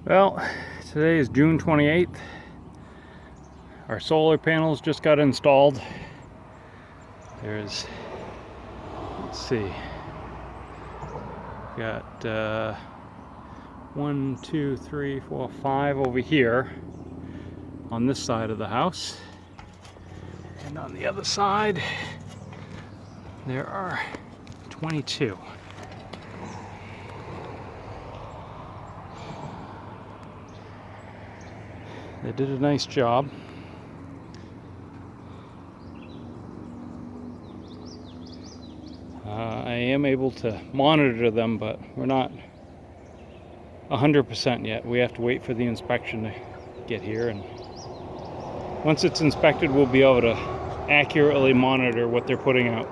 Well, today is June 28th. Our solar panels just got installed. Let's see, got 1, 2, 3, 4, 5 over here on this side of the house. And on the other side, there are 22. They did a nice job. I am able to monitor them, but we're not 100% yet. We have to wait for the inspection to get here, and once it's inspected, we'll be able to accurately monitor what they're putting out.